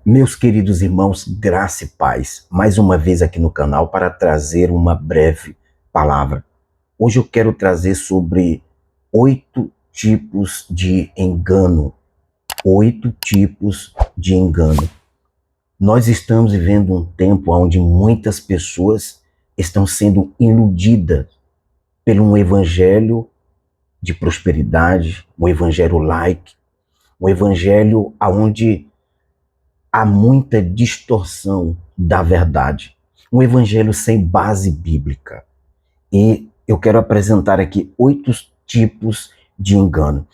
Meus queridos irmãos, graça e paz, mais uma vez aqui no canal para trazer uma breve palavra. Hoje eu quero trazer sobre 8 tipos de engano. 8 tipos de engano. Nós estamos vivendo um tempo onde muitas pessoas estão sendo iludidas por um evangelho de prosperidade, um evangelho light, um evangelho onde há muita distorção da verdade. Um evangelho sem base bíblica. E eu quero apresentar aqui 8 tipos de engano.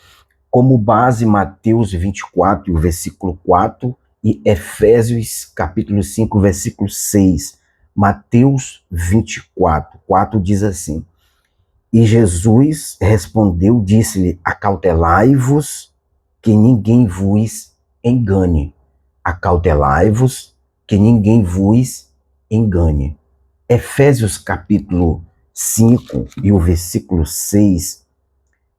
Como base, Mateus 24, o versículo 4 e Efésios capítulo 5, versículo 6. Mateus 24, 4 diz assim: E Jesus respondeu, disse-lhe: Acautelai-vos que ninguém vos engane. Acautelai-vos que ninguém vos engane. Efésios capítulo 5 e o versículo 6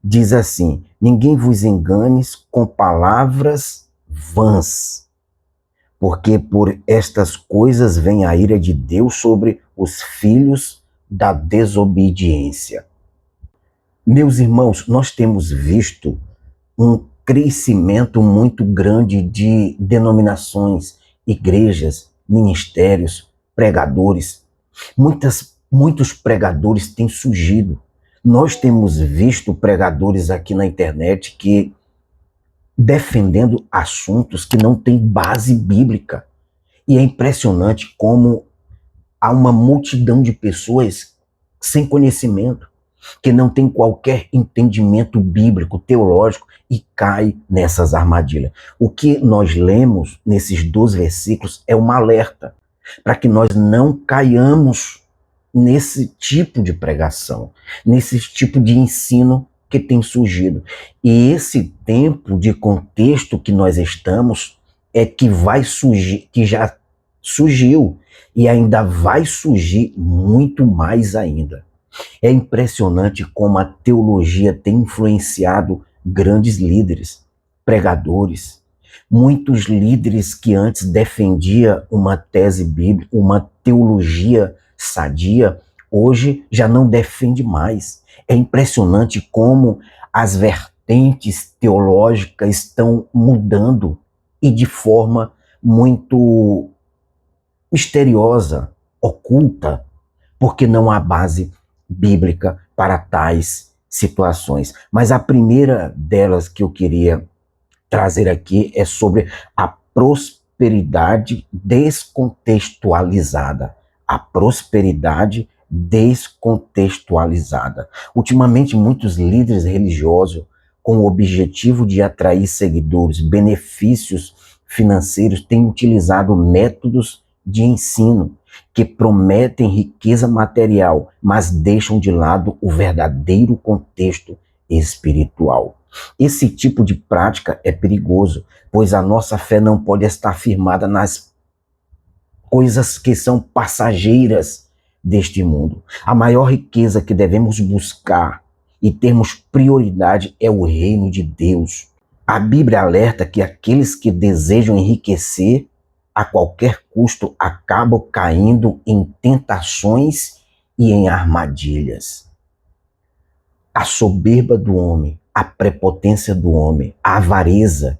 diz assim: Ninguém vos engane com palavras vãs, porque por estas coisas vem a ira de Deus sobre os filhos da desobediência. Meus irmãos, nós temos visto um crescimento muito grande de denominações, igrejas, ministérios, pregadores. Muitos pregadores têm surgido. Nós temos visto pregadores aqui na internet que defendendo assuntos que não têm base bíblica. E é impressionante como há uma multidão de pessoas sem conhecimento, que não tem qualquer entendimento bíblico, teológico, e cai nessas armadilhas. O que nós lemos nesses 12 versículos é um alerta para que nós não caiamos nesse tipo de pregação, nesse tipo de ensino que tem surgido. E esse tempo de contexto que nós estamos é que vai surgir, que já surgiu e ainda vai surgir muito mais ainda. É impressionante como a teologia tem influenciado grandes líderes, pregadores, muitos líderes que antes defendiam uma tese bíblica, uma teologia sadia, hoje já não defende mais. É impressionante como as vertentes teológicas estão mudando e de forma muito misteriosa, oculta, porque não há base bíblica para tais situações. Mas a primeira delas que eu queria trazer aqui é sobre a prosperidade descontextualizada. A prosperidade descontextualizada. Ultimamente, muitos líderes religiosos, com o objetivo de atrair seguidores, benefícios financeiros, têm utilizado métodos de ensino que prometem riqueza material, mas deixam de lado o verdadeiro contexto espiritual. Esse tipo de prática é perigoso, pois a nossa fé não pode estar firmada nas coisas que são passageiras deste mundo. A maior riqueza que devemos buscar e termos prioridade é o reino de Deus. A Bíblia alerta que aqueles que desejam enriquecer a qualquer custo acabam caindo em tentações e em armadilhas. A soberba do homem, a prepotência do homem, a avareza,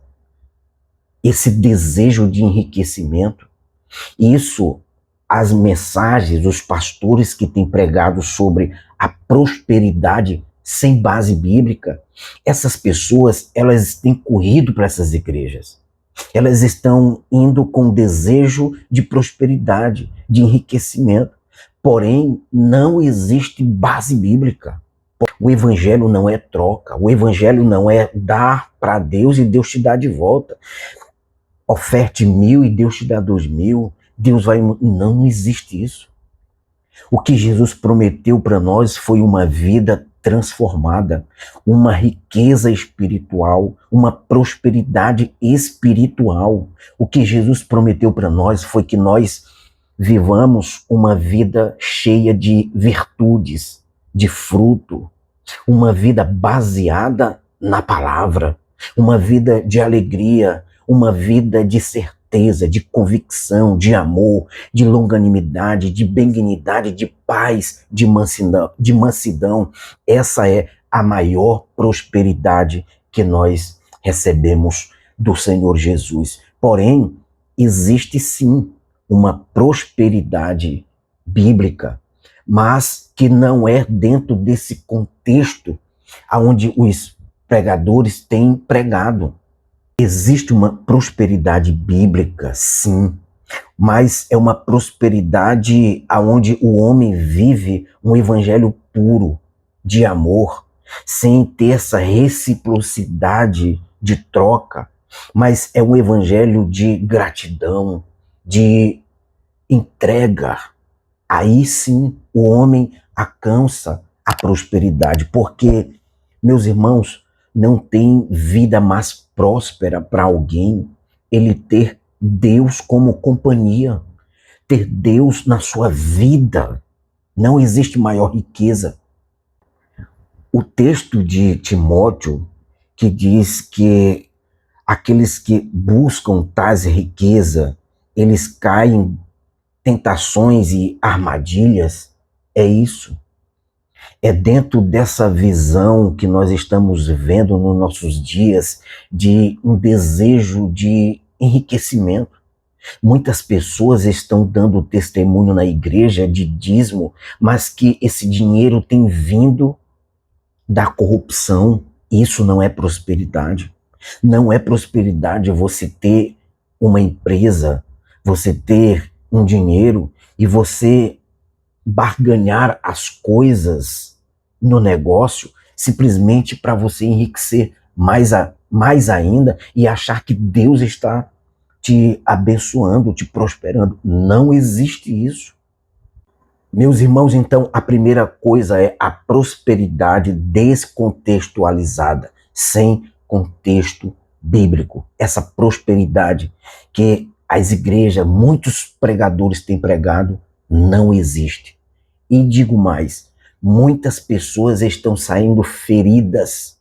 esse desejo de enriquecimento, isso, as mensagens dos pastores que têm pregado sobre a prosperidade sem base bíblica, essas pessoas, elas têm corrido para essas igrejas. Elas estão indo com desejo de prosperidade, de enriquecimento. Porém, não existe base bíblica. O evangelho não é troca. O evangelho não é dar para Deus e Deus te dá de volta. Oferte 1.000 e Deus te dá 2.000. Deus vai... Não existe isso. O que Jesus prometeu para nós foi uma vida transformada, uma riqueza espiritual, uma prosperidade espiritual. O que Jesus prometeu para nós foi que nós vivamos uma vida cheia de virtudes, de fruto, uma vida baseada na palavra, uma vida de alegria, uma vida de certeza, certeza, de convicção, de amor, de longanimidade, de benignidade, de paz, de mansidão. Essa é a maior prosperidade que nós recebemos do Senhor Jesus. Porém, existe sim uma prosperidade bíblica, mas que não é dentro desse contexto onde os pregadores têm pregado. Existe uma prosperidade bíblica, sim, mas é uma prosperidade onde o homem vive um evangelho puro, de amor, sem ter essa reciprocidade de troca, mas é um evangelho de gratidão, de entrega. Aí sim o homem alcança a prosperidade, porque, meus irmãos, não tem vida mais próspera para alguém ele ter Deus como companhia, ter Deus na sua vida. Não existe maior riqueza. O texto de Timóteo, que diz que aqueles que buscam tais riqueza, eles caem em tentações e armadilhas, é isso. É dentro dessa visão que nós estamos vendo nos nossos dias de um desejo de enriquecimento. Muitas pessoas estão dando testemunho na igreja de dízimo, mas que esse dinheiro tem vindo da corrupção. Isso não é prosperidade. Não é prosperidade você ter uma empresa, você ter um dinheiro e você barganhar as coisas no negócio simplesmente para você enriquecer mais ainda e achar que Deus está te abençoando, te prosperando. Não existe isso. Meus irmãos, então, a primeira coisa é a prosperidade descontextualizada, sem contexto bíblico. Essa prosperidade que as igrejas, muitos pregadores têm pregado, não existe. E digo mais, muitas pessoas estão saindo feridas,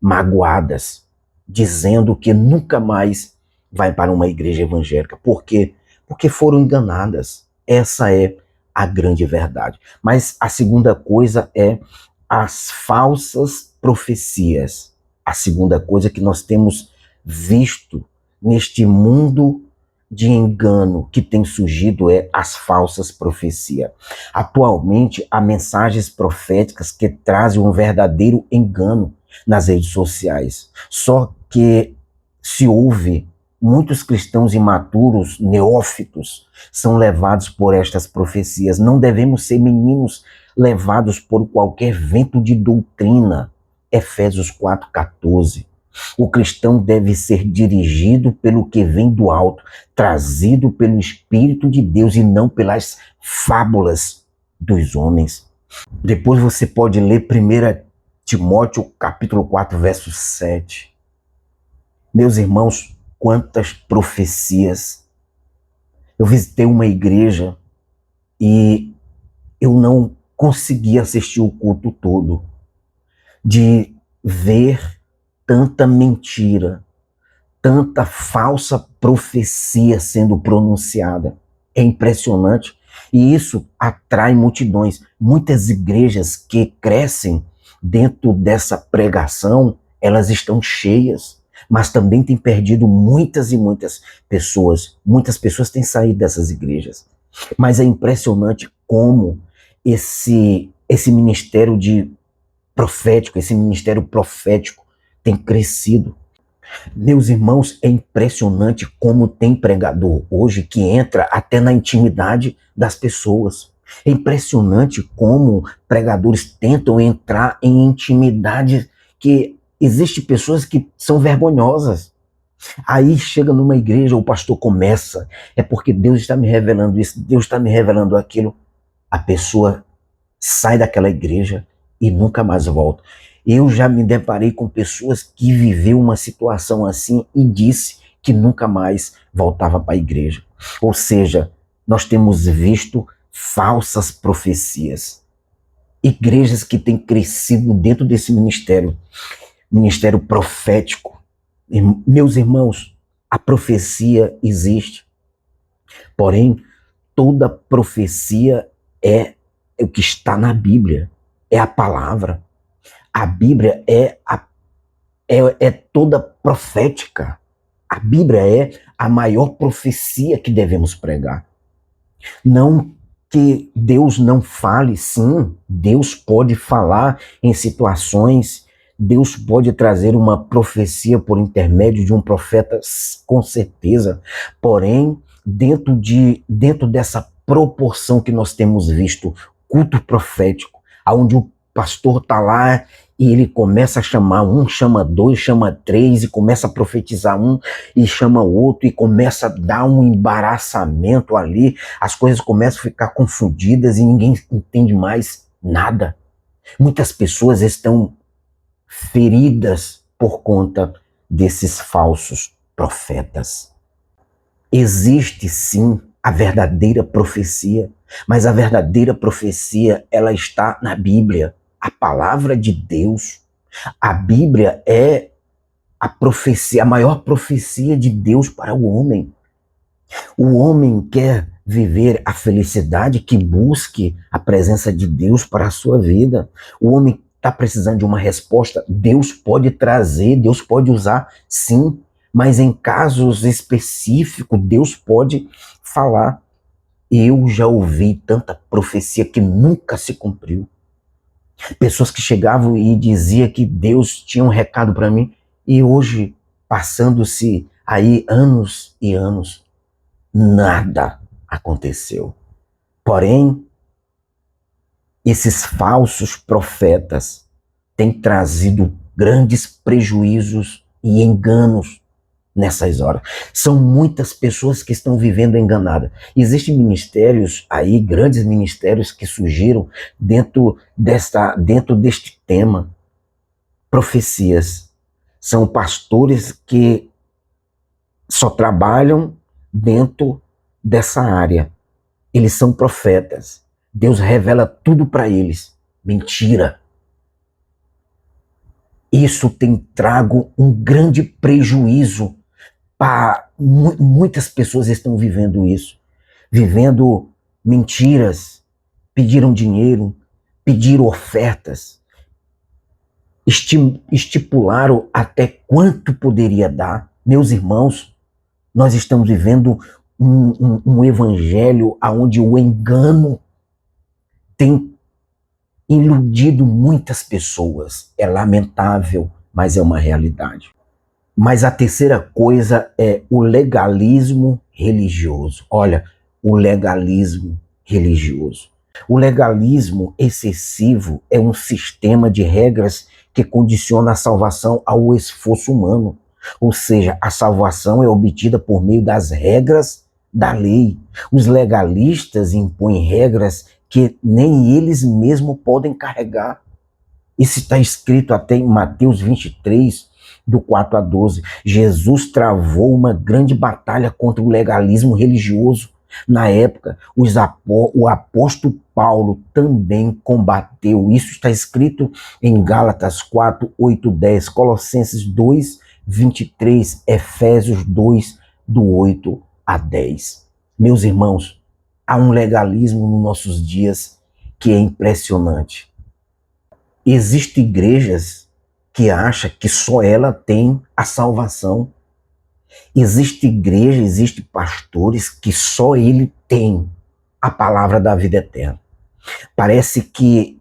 magoadas, dizendo que nunca mais vai para uma igreja evangélica. Por quê? Porque foram enganadas. Essa é a grande verdade. Mas a segunda coisa é as falsas profecias. A segunda coisa que nós temos visto neste mundo de engano que tem surgido é as falsas profecias. Atualmente, há mensagens proféticas que trazem um verdadeiro engano nas redes sociais. Só que se ouve muitos cristãos imaturos, neófitos, são levados por estas profecias. Não devemos ser meninos levados por qualquer vento de doutrina. Efésios 4,14. O cristão deve ser dirigido pelo que vem do alto, trazido pelo Espírito de Deus e não pelas fábulas dos homens. Depois você pode ler 1 Timóteo capítulo 4, verso 7. Meus irmãos, quantas profecias. Eu visitei uma igreja e eu não consegui assistir o culto todo, de ver tanta mentira, tanta falsa profecia sendo pronunciada. É impressionante. E isso atrai multidões. Muitas igrejas que crescem dentro dessa pregação, elas estão cheias, mas também têm perdido muitas e muitas pessoas. Muitas pessoas têm saído dessas igrejas. Mas é impressionante como esse ministério esse ministério profético tem crescido. Meus irmãos, é impressionante como tem pregador hoje que entra até na intimidade das pessoas. É impressionante como pregadores tentam entrar em intimidade que existem pessoas que são vergonhosas. Aí chega numa igreja, o pastor começa, é porque Deus está me revelando isso, Deus está me revelando aquilo. A pessoa sai daquela igreja e nunca mais volta. Eu já me deparei com pessoas que viveu uma situação assim e disse que nunca mais voltava para a igreja. Ou seja, nós temos visto falsas profecias. Igrejas que têm crescido dentro desse ministério profético. Meus irmãos, A profecia existe, porém, toda profecia é o que está na Bíblia, é a palavra. A Bíblia é toda profética. A Bíblia é a maior profecia que devemos pregar. Não que Deus não fale, sim, Deus pode falar em situações, Deus pode trazer uma profecia por intermédio de um profeta, com certeza, porém, dentro dessa proporção que nós temos visto, culto profético, onde o pastor está lá e ele começa a chamar um, chama dois, chama três, e começa a profetizar um, e chama outro, e começa a dar um embaraçamento ali, as coisas começam a ficar confundidas e ninguém entende mais nada. Muitas pessoas estão feridas por conta desses falsos profetas. Existe sim a verdadeira profecia, mas a verdadeira profecia, ela está na Bíblia, a palavra de Deus. A Bíblia é a profecia, a maior profecia de Deus para o homem. O homem quer viver a felicidade, que busque a presença de Deus para a sua vida. O homem está precisando de uma resposta, Deus pode trazer, Deus pode usar, sim, mas em casos específicos, Deus pode falar. Eu já ouvi tanta profecia que nunca se cumpriu. Pessoas que chegavam e diziam que Deus tinha um recado para mim, e hoje, passando-se aí anos e anos, nada aconteceu. Porém, esses falsos profetas têm trazido grandes prejuízos e enganos nessas horas. São muitas pessoas que estão vivendo enganadas. Existem ministérios aí, grandes ministérios que surgiram dentro deste tema, profecias. São pastores que só trabalham dentro dessa área. Eles são profetas. Deus revela tudo para eles. Mentira. Isso tem trago um grande prejuízo para muitas pessoas. Estão vivendo isso, vivendo mentiras, pediram dinheiro, pediram ofertas, estipularam até quanto poderia dar. Meus irmãos, nós estamos vivendo um evangelho onde o engano tem iludido muitas pessoas. É lamentável, mas é uma realidade. Mas a terceira coisa é o legalismo religioso. Olha, o legalismo religioso. O legalismo excessivo é um sistema de regras que condiciona a salvação ao esforço humano. Ou seja, a salvação é obtida por meio das regras da lei. Os legalistas impõem regras que nem eles mesmos podem carregar. Isso está escrito até em Mateus 23, do 4 a 12. Jesus travou uma grande batalha contra o legalismo religioso. Na época, o apóstolo Paulo também combateu. Isso está escrito em Gálatas 4, 8, 10, Colossenses 2, 23, Efésios 2, do 8 a 10. Meus irmãos, há um legalismo nos nossos dias que é impressionante. Existem igrejas que acham que só ela tem a salvação. Existe igreja, existe pastores que só ele tem a palavra da vida eterna. Parece que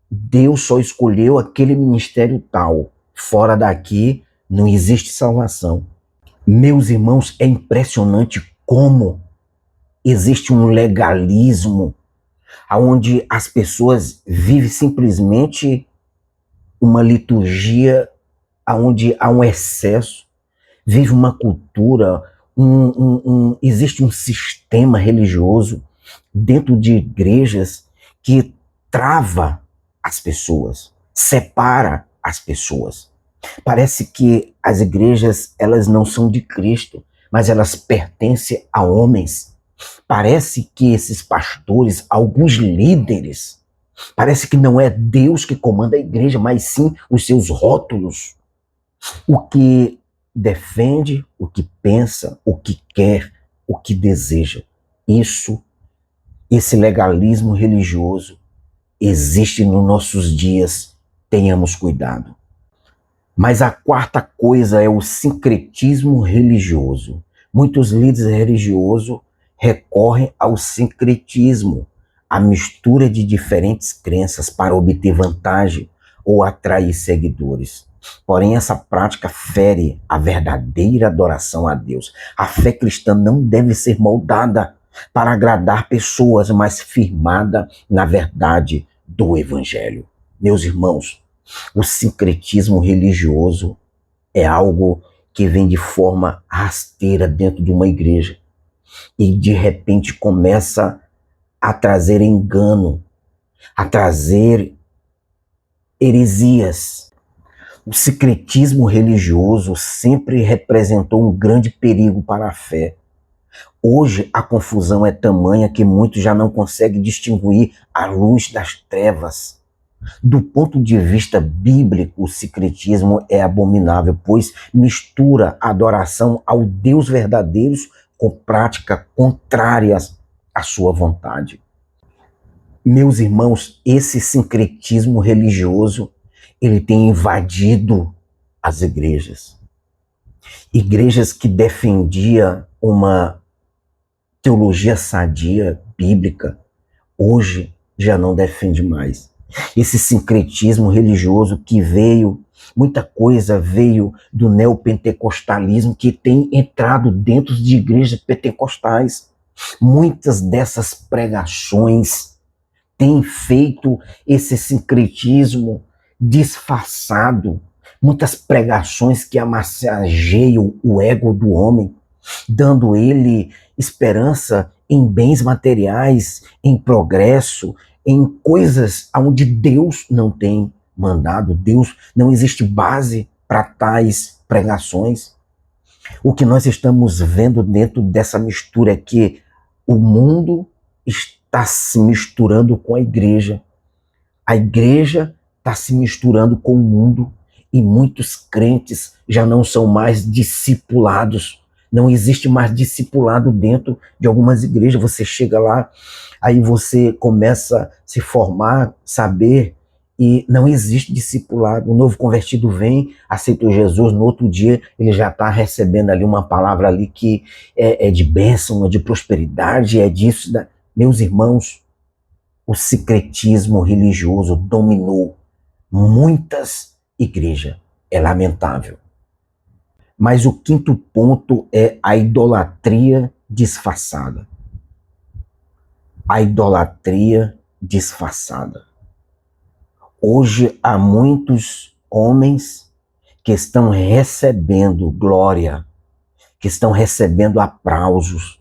Deus só escolheu aquele ministério tal. Fora daqui não existe salvação. Meus irmãos, é impressionante como existe um legalismo onde as pessoas vivem simplesmente uma liturgia onde há um excesso, vive uma cultura, existe um sistema religioso dentro de igrejas que trava as pessoas, separa as pessoas. Parece que as igrejas, elas não são de Cristo, mas elas pertencem a homens. Parece que esses pastores, alguns líderes, parece que não é Deus que comanda a igreja, mas sim os seus rótulos. O que defende o que pensa, o que quer, o que deseja. Esse legalismo religioso existe nos nossos dias. Tenhamos cuidado. Mas a quarta coisa é o sincretismo religioso. Muitos líderes religiosos recorrem ao sincretismo, a mistura de diferentes crenças para obter vantagem ou atrair seguidores. Porém, essa prática fere a verdadeira adoração a Deus. A fé cristã não deve ser moldada para agradar pessoas, mas firmada na verdade do Evangelho. Meus irmãos, o sincretismo religioso é algo que vem de forma rasteira dentro de uma igreja e de repente começa a trazer engano, a trazer heresias. O sincretismo religioso sempre representou um grande perigo para a fé. Hoje a confusão é tamanha que muitos já não conseguem distinguir a luz das trevas. Do ponto de vista bíblico, o sincretismo é abominável, pois mistura a adoração ao Deus verdadeiro com práticas contrárias à sua vontade. Meus irmãos, esse sincretismo religioso, ele tem invadido as igrejas. Igrejas que defendiam uma teologia sadia, bíblica, hoje já não defende mais. Esse sincretismo religioso que muita coisa veio do neopentecostalismo que tem entrado dentro de igrejas pentecostais. Muitas dessas pregações têm feito esse sincretismo disfarçado. Muitas pregações que amassageiam o ego do homem, dando ele esperança em bens materiais, em progresso, em coisas onde Deus não tem mandado. Deus, não existe base para tais pregações. O que nós estamos vendo dentro dessa mistura é que o mundo está se misturando com a igreja está se misturando com o mundo e muitos crentes já não são mais discipulados. Não existe mais discipulado dentro de algumas igrejas. Você chega lá, aí você começa a se formar, saber, e não existe discipulado. O novo convertido vem, aceitou Jesus, no outro dia ele já está recebendo ali uma palavra ali que é de bênção, é de prosperidade, é disso. Meus irmãos, o sincretismo religioso dominou muitas igrejas. É lamentável. Mas o quinto ponto é a idolatria disfarçada. A idolatria disfarçada. Hoje há muitos homens que estão recebendo glória, que estão recebendo aplausos.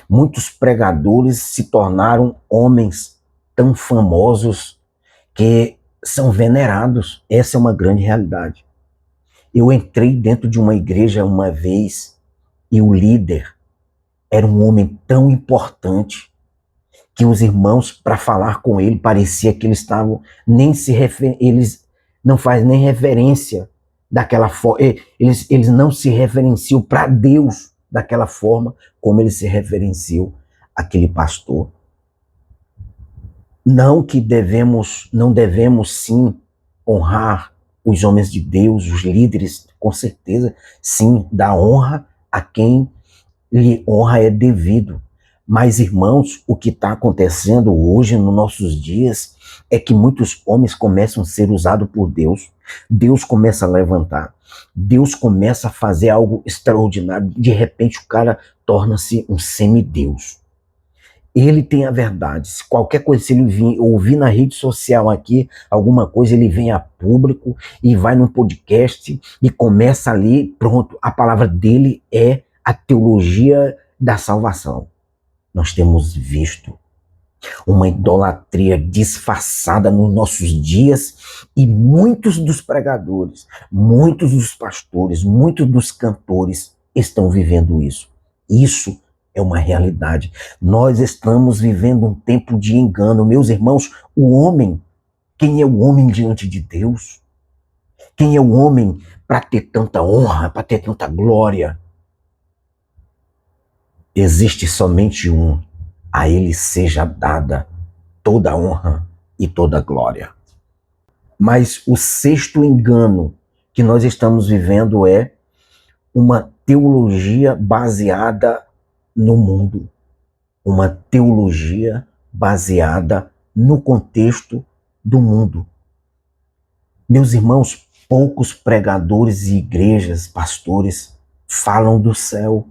Muitos pregadores se tornaram homens tão famosos que são venerados. Essa é uma grande realidade. Eu entrei dentro de uma igreja uma vez e o líder era um homem tão importante que os irmãos, para falar com ele, parecia que eles estavam eles não fazem nem reverência daquela forma, eles não se reverenciam para Deus daquela forma como eles se reverenciam aquele pastor. Não que não devemos sim honrar os homens de Deus, os líderes, com certeza, sim, dar honra a quem lhe honra é devido. Mas, irmãos, o que está acontecendo hoje, nos nossos dias, é que muitos homens começam a ser usados por Deus. Deus começa a levantar. Deus começa a fazer algo extraordinário. De repente, o cara torna-se um semideus. Ele tem a verdade. Se qualquer coisa, se ele ouvir na rede social aqui, alguma coisa, ele vem a público e vai num podcast e começa ali, pronto, a palavra dele é a teologia da salvação. Nós temos visto uma idolatria disfarçada nos nossos dias e muitos dos pregadores, muitos dos pastores, muitos dos cantores estão vivendo isso. Isso é uma realidade. Nós estamos vivendo um tempo de engano. Meus irmãos, quem é o homem diante de Deus? Quem é o homem para ter tanta honra, para ter tanta glória? Existe somente um. A ele seja dada toda a honra e toda a glória. Mas o sexto engano que nós estamos vivendo é uma teologia baseada no mundo. Uma teologia baseada no contexto do mundo. Meus irmãos, poucos pregadores e igrejas, pastores, falam do céu.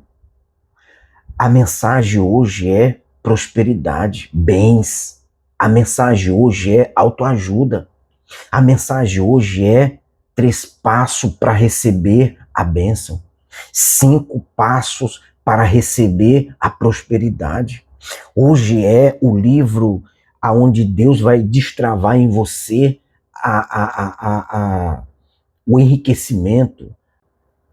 A mensagem hoje é prosperidade, bens. A mensagem hoje é autoajuda. A mensagem hoje é 3 passos para receber a bênção, 5 passos para receber a prosperidade. Hoje é o livro onde Deus vai destravar em você o enriquecimento.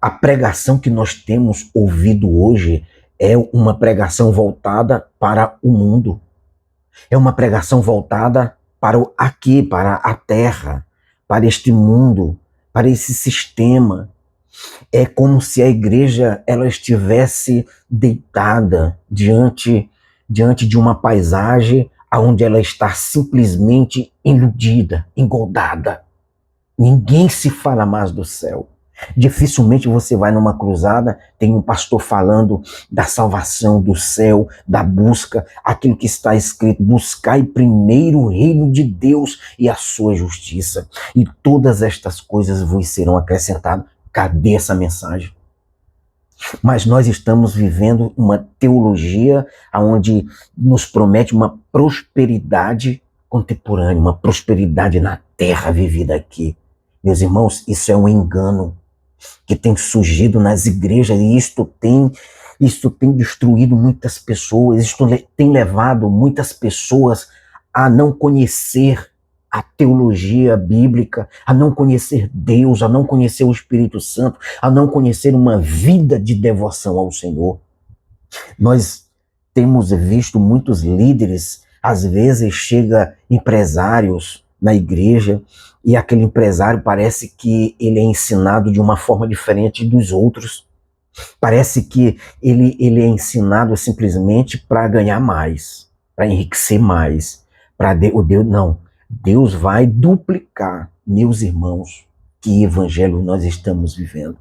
A pregação que nós temos ouvido hoje é uma pregação voltada para o mundo. É uma pregação voltada para aqui, para a terra, para este mundo, para esse sistema. É como se a igreja ela estivesse deitada diante de uma paisagem onde ela está simplesmente iludida, engodada. Ninguém se fala mais do céu. Dificilmente você vai numa cruzada, tem um pastor falando da salvação, do céu, da busca, aquilo que está escrito: buscai primeiro o reino de Deus e a sua justiça, e todas estas coisas vos serão acrescentadas. Cadê essa mensagem? Mas nós estamos vivendo uma teologia onde nos promete uma prosperidade contemporânea, uma prosperidade na terra vivida aqui. Meus irmãos, isso é um engano que tem surgido nas igrejas, e isto tem destruído muitas pessoas, isto tem levado muitas pessoas a não conhecer a teologia bíblica, a não conhecer Deus, a não conhecer o Espírito Santo, a não conhecer uma vida de devoção ao Senhor. Nós temos visto muitos líderes, às vezes chega empresários na igreja, e aquele empresário parece que ele é ensinado de uma forma diferente dos outros. Parece que ele é ensinado simplesmente para ganhar mais, para enriquecer mais. Não, Deus vai duplicar. Meus irmãos, que evangelho nós estamos vivendo?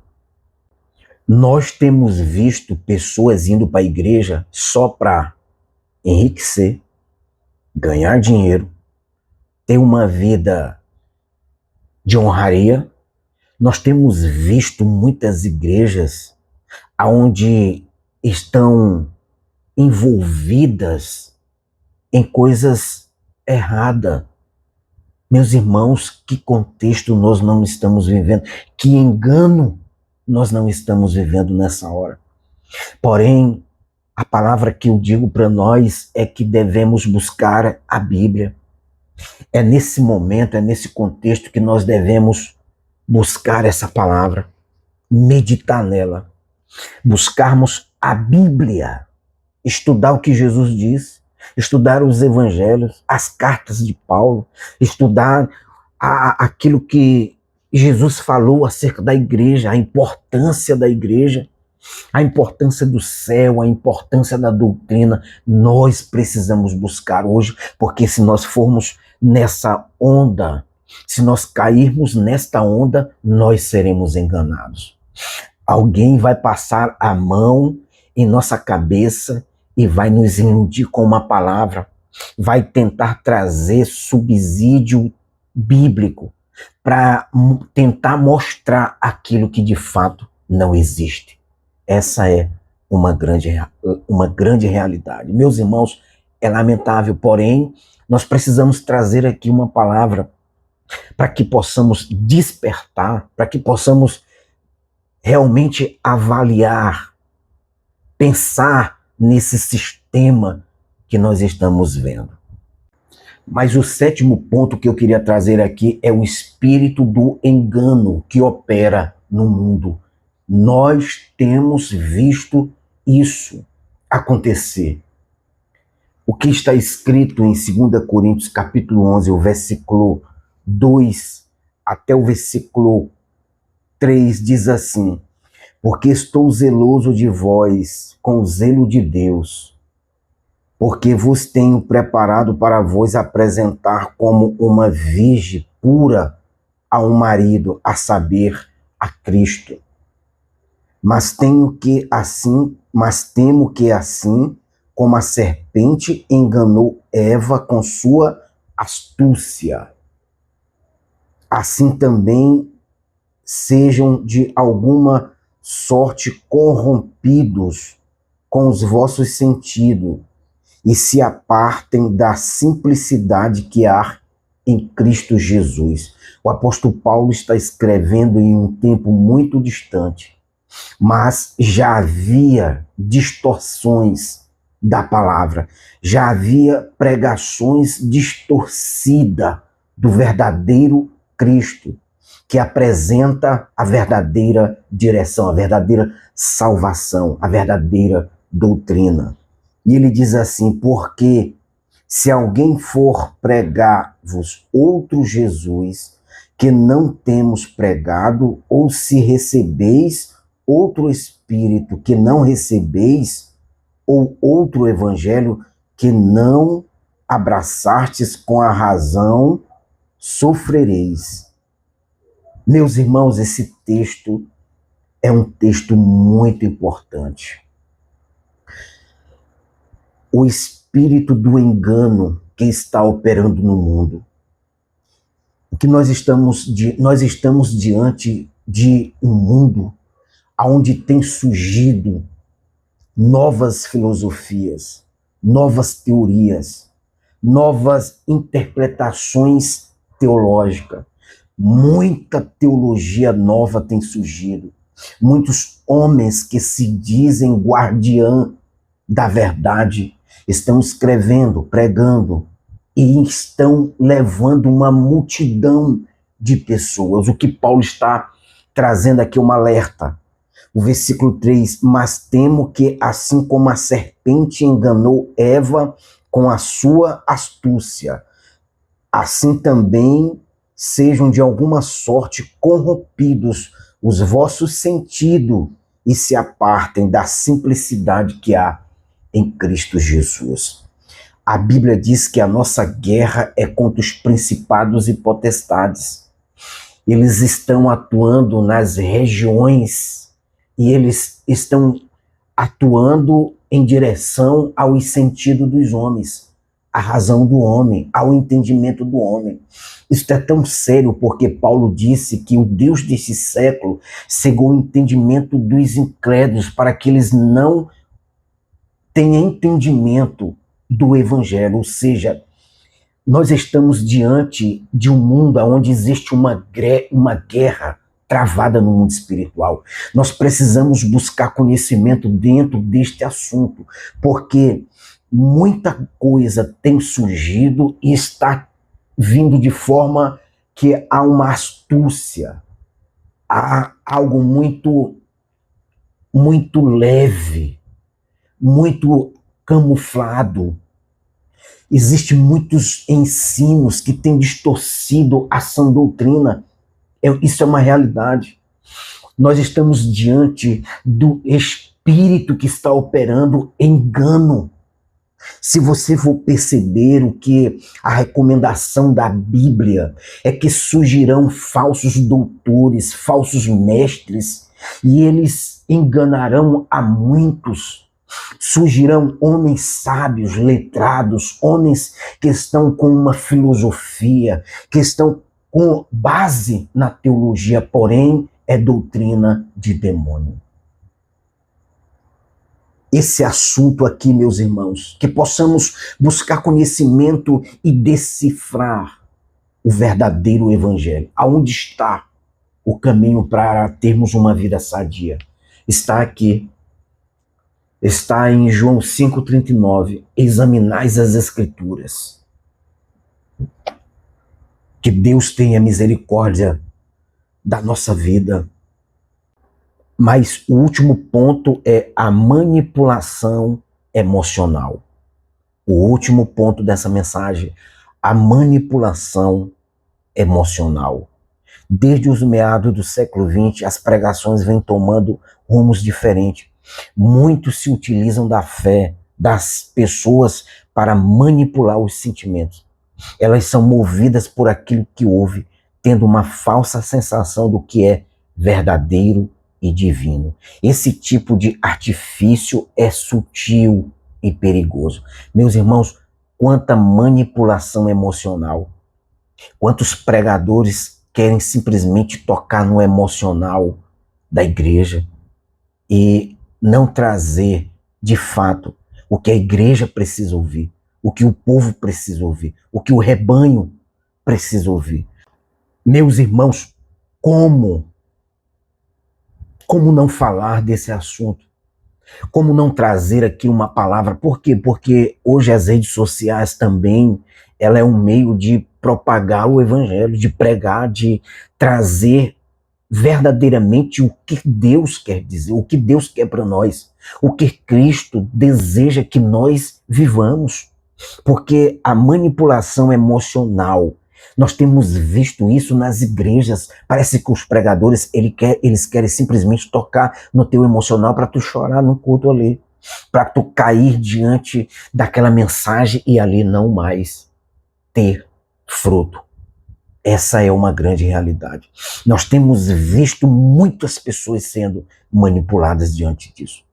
Nós temos visto pessoas indo para a igreja só para enriquecer, ganhar dinheiro, ter uma vida de honraria. Nós temos visto muitas igrejas onde estão envolvidas em coisas erradas. Meus irmãos, que contexto nós não estamos vivendo? Que engano nós não estamos vivendo nessa hora? Porém, a palavra que eu digo para nós é que devemos buscar a Bíblia. É nesse momento, é nesse contexto que nós devemos buscar essa palavra, meditar nela, buscarmos a Bíblia, estudar o que Jesus diz, estudar os evangelhos, as cartas de Paulo, estudar aquilo que Jesus falou acerca da igreja, a importância da igreja, a importância do céu, a importância da doutrina. Nós precisamos buscar hoje, porque se nós formos nessa onda, se nós cairmos nesta onda, nós seremos enganados. Alguém vai passar a mão em nossa cabeça e vai nos iludir com uma palavra, vai tentar trazer subsídio bíblico para tentar mostrar aquilo que de fato não existe. Essa é uma grande realidade. Meus irmãos, é lamentável, porém, nós precisamos trazer aqui uma palavra para que possamos despertar, para que possamos realmente avaliar, pensar nesse sistema que nós estamos vendo. Mas o sétimo ponto que eu queria trazer aqui é o espírito do engano que opera no mundo. Nós temos visto isso acontecer. O que está escrito em 2 Coríntios capítulo 11, o versículo 2 até o versículo 3 diz assim: porque estou zeloso de vós com o zelo de Deus, porque vos tenho preparado para vos apresentar como uma virgem pura a um marido, a saber, a Cristo. Mas temo que assim como a serpente enganou Eva com sua astúcia, assim também sejam de alguma sorte corrompidos com os vossos sentidos e se apartem da simplicidade que há em Cristo Jesus. O apóstolo Paulo está escrevendo em um tempo muito distante, mas já havia distorções da palavra, já havia pregações distorcidas do verdadeiro Cristo, que apresenta a verdadeira direção, a verdadeira salvação, a verdadeira doutrina. E ele diz assim: porque se alguém for pregar-vos outro Jesus que não temos pregado, ou se recebeis outro Espírito que não recebeis, ou outro Evangelho que não abraçastes, com a razão sofrereis. Meus irmãos, esse texto é um texto muito importante. O espírito do engano que está operando no mundo. O que nós estamos diante de um mundo onde tem surgido novas filosofias, novas teorias, novas interpretações teológicas. Muita teologia nova tem surgido. Muitos homens que se dizem guardiã da verdade estão escrevendo, pregando e estão levando uma multidão de pessoas. O que Paulo está trazendo aqui é um alerta. O versículo 3: mas temo que assim como a serpente enganou Eva com a sua astúcia, assim também sejam de alguma sorte corrompidos os vossos sentidos e se apartem da simplicidade que há em Cristo Jesus. A Bíblia diz que a nossa guerra é contra os principados e potestades. Eles estão atuando nas regiões e eles estão atuando em direção ao sentido dos homens, à razão do homem, ao entendimento do homem. Isso é tão sério porque Paulo disse que o Deus desse século cegou o entendimento dos incrédulos para que eles não tenham entendimento do Evangelho. Ou seja, nós estamos diante de um mundo onde existe uma guerra travada no mundo espiritual. Nós precisamos buscar conhecimento dentro deste assunto, porque muita coisa tem surgido e está vindo de forma que há uma astúcia, há algo muito leve, muito camuflado. Existem muitos ensinos que têm distorcido a sã doutrina. Isso é uma realidade. Nós estamos diante do espírito que está operando engano. Se você for perceber o que a recomendação da Bíblia é que surgirão falsos doutores, falsos mestres, e eles enganarão a muitos. Surgirão homens sábios, letrados, homens que estão com uma filosofia, que estão com base na teologia, porém é doutrina de demônio. Esse assunto aqui, meus irmãos, que possamos buscar conhecimento e decifrar o verdadeiro evangelho. Aonde está o caminho para termos uma vida sadia? Está aqui. Está em João 5,39. Examinais as Escrituras. Que Deus tenha misericórdia da nossa vida. Mas o último ponto é a manipulação emocional. O último ponto dessa mensagem, a manipulação emocional. Desde os meados do século XX, as pregações vêm tomando rumos diferentes. Muitos se utilizam da fé das pessoas para manipular os sentimentos. Elas são movidas por aquilo que ouve, tendo uma falsa sensação do que é verdadeiro e divino. Esse tipo de artifício é sutil e perigoso. Meus irmãos, quanta manipulação emocional, quantos pregadores querem simplesmente tocar no emocional da igreja e não trazer, de fato, o que a igreja precisa ouvir, o que o povo precisa ouvir, o que o rebanho precisa ouvir. Meus irmãos, como não falar desse assunto? Como não trazer aqui uma palavra? Por quê? Porque hoje as redes sociais também, ela é um meio de propagar o evangelho, de pregar, de trazer verdadeiramente o que Deus quer dizer, o que Deus quer para nós, o que Cristo deseja que nós vivamos. Porque a manipulação emocional, nós temos visto isso nas igrejas. Parece que os pregadores, eles querem simplesmente tocar no teu emocional para tu chorar no culto ali, para tu cair diante daquela mensagem e ali não mais ter fruto. Essa é uma grande realidade. Nós temos visto muitas pessoas sendo manipuladas diante disso,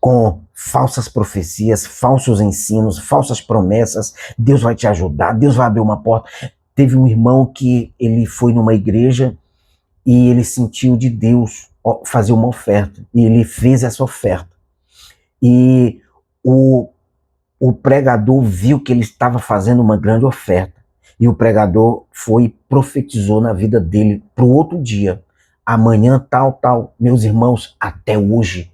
com falsas profecias, falsos ensinos, falsas promessas. Deus vai te ajudar, Deus vai abrir uma porta. Teve um irmão que ele foi numa igreja e ele sentiu de Deus fazer uma oferta, e ele fez essa oferta. E o pregador viu que ele estava fazendo uma grande oferta. E o pregador foi e profetizou na vida dele para o outro dia. Amanhã tal. Meus irmãos, até hoje,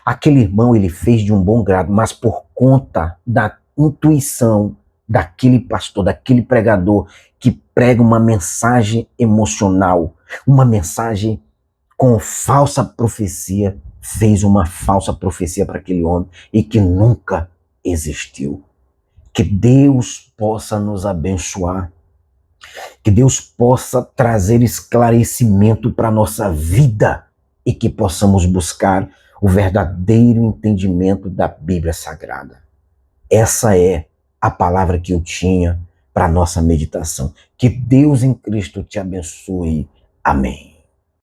aquele irmão ele fez de um bom grado, mas por conta da intuição daquele pastor, daquele pregador que prega uma mensagem emocional, uma mensagem com falsa profecia, fez uma falsa profecia para aquele homem e que nunca existiu. Que Deus possa nos abençoar, que Deus possa trazer esclarecimento para a nossa vida e que possamos buscar o verdadeiro entendimento da Bíblia Sagrada. Essa é a palavra que eu tinha para a nossa meditação. Que Deus em Cristo te abençoe. Amém.